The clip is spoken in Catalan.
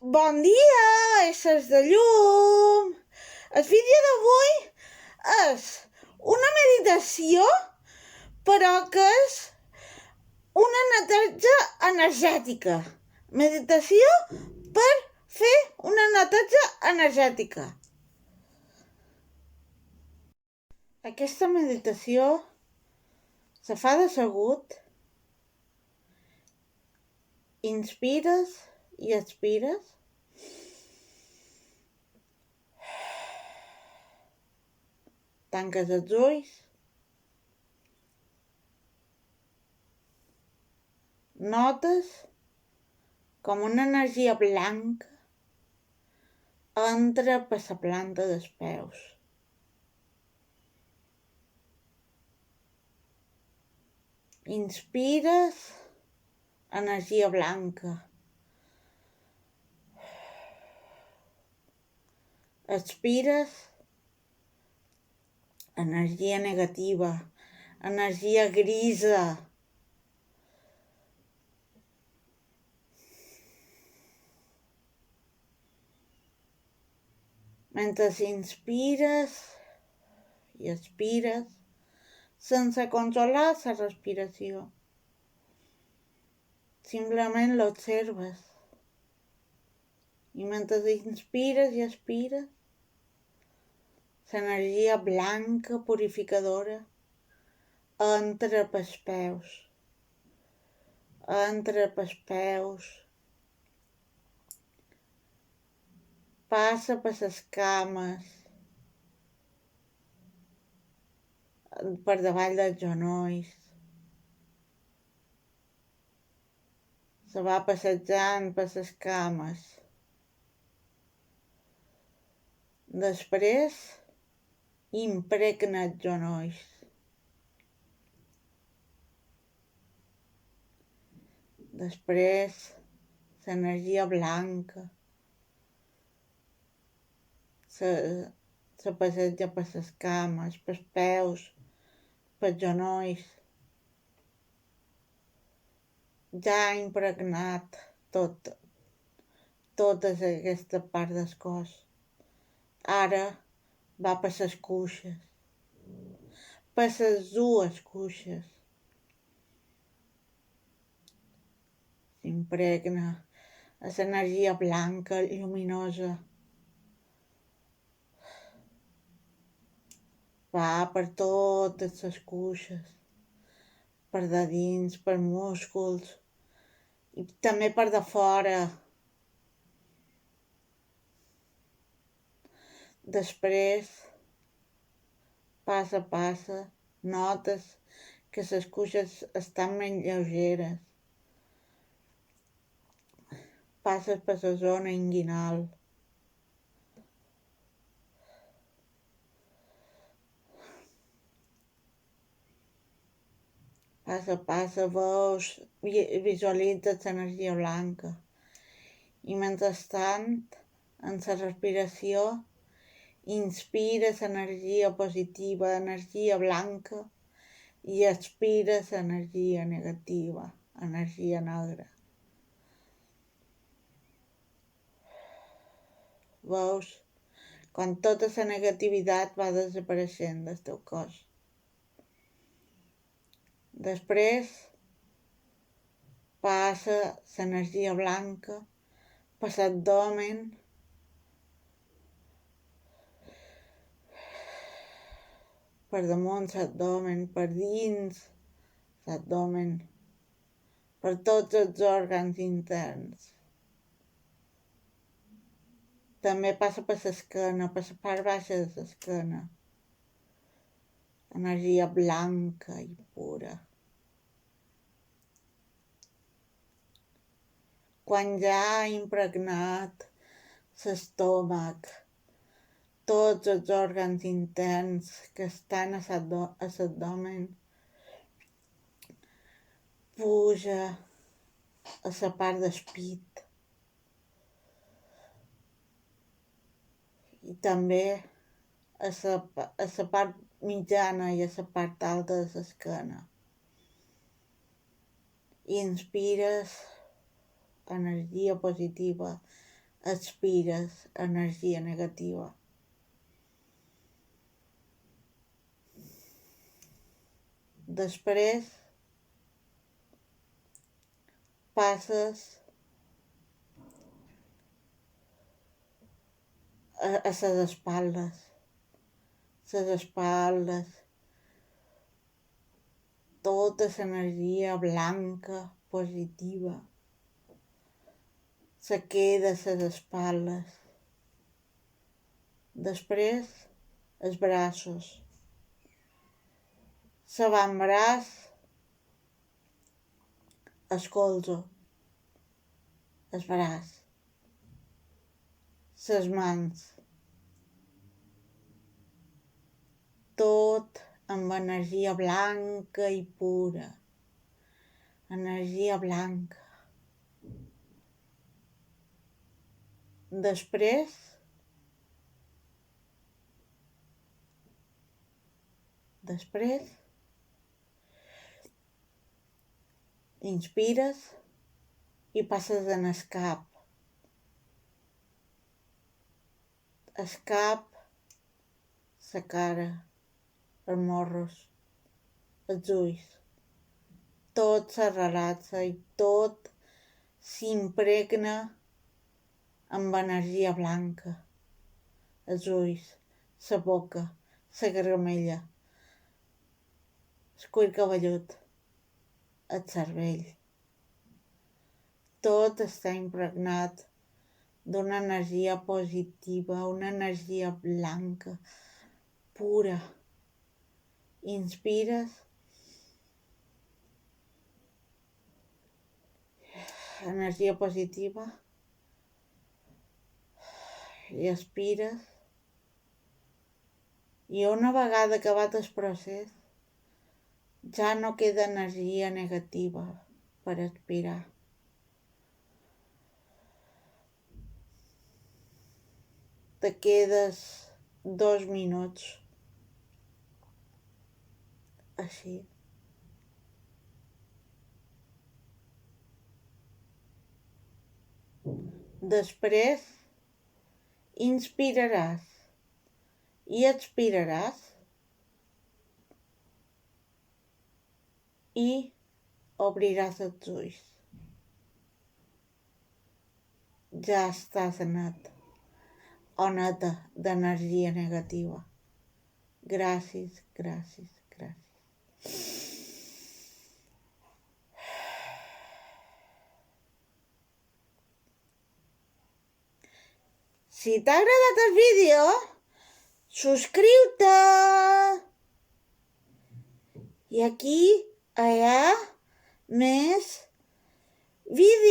Bon dia, éssers de llum! El vídeo d'avui és una meditació, però que és una neteja energètica. Meditació per fer una neteja energètica. Aquesta meditació se fa d'assegut, inspires i expires. Tanques els ulls. Notes com una energia blanca entra per la planta dels peus. Inspires energia blanca. Expires energia negativa, energia grisa. Mentre inspires i expires, sense controlar la respiració. Simplement l'observes. I mentre inspires i expires, l'energia blanca purificadora entra pels peus. Entra pels peus. Passa per les cames, per davall dels genolls. Se va passejant per les cames. Després impregna els genolls. Després l'energia blanca se passeja per les cames, pels peus, pels genolls. Ja ha impregnat tota aquesta part del cos. Ara va per les cuixes, per les dues cuixes. S'impregna l'energia blanca, lluminosa. Va per totes les cuixes, per de dins, per músculs i també per de fora. Després, pas a pas, notes que les cuixes estan més lleugeres. Passes per la zona inguinal. Pas a pas veus, visualitzes l'energia blanca. I mentrestant, en la respiració, inspires energia positiva, energia blanca, i expires energia negativa, energia negra. Veus quan tota la negativitat va desapareixent del teu cos. Després passa l'energia blanca per l'abdomen, per damunt l'abdomen, per dins l'abdomen, per tots els òrgans interns. També passa per l'esquena, per la part baixa de l'esquena. Energia blanca i pura. Quan ja ha impregnat l'estómac, tots els òrgans interns que estan a l'abdomen, puja a la part del pit i també a la part mitjana i a la part alta de l'esquena. Inspires energia positiva, expires energia negativa. Després passes a les espatlles. Les espatlles, tota l'energia blanca, positiva, se queda a les espatlles. Després, els braços. L'avantbraç, el colze, el braç, les mans, tot amb energia blanca i pura. Energia blanca. Després, inspires i passes en el cap. El cap, la cara, els morros, els ulls. Tot se relaxa i tot s'impregna amb energia blanca. Els ulls, la boca, la gargamella, el cuir cabellut, el cervell. Tot està impregnat d'una energia positiva, una energia blanca, pura. Inspires, energia positiva, i expires, i una vegada acabat el procés ja no queda energia negativa per expirar. Te quedes 2 minuts així. Després inspiraràs i expiraràs i obriràs els ulls. Ja estàs net o neta d'energia negativa. Gràcies, gràcies, gràcies. Si t'ha agradat el vídeo, subscriu-te! I aquí hi ha més vídeos.